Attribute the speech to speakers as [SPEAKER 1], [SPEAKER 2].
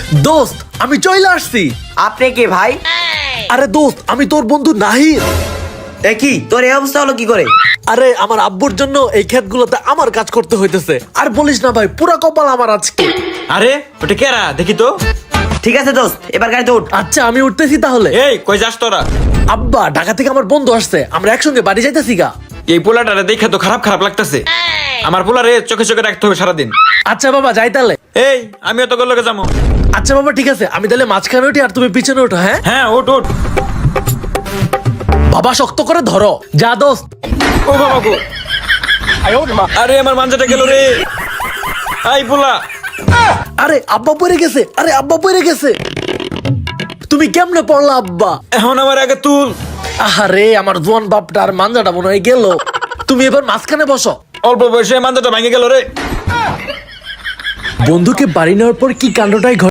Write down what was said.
[SPEAKER 1] দোস্ত আমি চলে আসছি।
[SPEAKER 2] আপনি কে ভাই?
[SPEAKER 1] আরে দোস্ত আমি তোর বন্ধু নাহিদ।
[SPEAKER 2] কি তোর এই অবস্থা হলো কি করে?
[SPEAKER 1] আরে আমার আব্বুর জন্য এই ক্ষেতগুলোতে আমার কাজ করতে হইতেছে। আর বলিস না ভাই, পুরা কপাল আমার আজকে।
[SPEAKER 3] আরে ওটা কেরা দেখি তো।
[SPEAKER 2] ঠিক আছে দোস্ত, এবার গাড়িতে উঠ।
[SPEAKER 1] আচ্ছা আমি উঠতেছি তাহলে।
[SPEAKER 3] এই কই যাস তোরা?
[SPEAKER 1] আব্বা ঢাকা থেকে আমার বন্ধু আসছে, আমরা একসঙ্গে বাড়ি যাইতেছি গা।
[SPEAKER 3] এই পোলাটারে দেখে তো খারাপ খারাপ লাগতেছে। আমার পোলারে চোখে চোখে রাখতে হবে সারাদিন।
[SPEAKER 1] আচ্ছা বাবা যাই তাহলে।
[SPEAKER 3] এই আমিও তো লোকে যাবো।
[SPEAKER 1] আচ্ছা বাবা ঠিক আছে, আমি তাহলে মাঝখানে উঠি আর তুমি পিছনে ওঠো। হ্যাঁ
[SPEAKER 3] হ্যাঁ ওঠ ওঠ।
[SPEAKER 1] বাবা শক্ত করে ধরো। যা দোস্ত।
[SPEAKER 3] ও বাবা গো, আরে আমার মাঞ্জাটা গেল রে। আই পোলা,
[SPEAKER 1] আরে আব্বা পড়ে গেছে, আরে আব্বা পড়ে গেছে। তুমি কেমনে পড়লা আব্বা?
[SPEAKER 3] এখন আমার আগে তুল।
[SPEAKER 1] আরে আমার জোয়ান বাপটা আর মাঞ্জাটা মনে হয় গেল। তুমি এবার মাঝখানে বসো।
[SPEAKER 3] অল্প বয়সে মাঞ্জাটা ভেঙে গেল রে।
[SPEAKER 1] বন্ধুকে বাড়ি নেওয়ার পর কি কাণ্ডটাই ঘটে।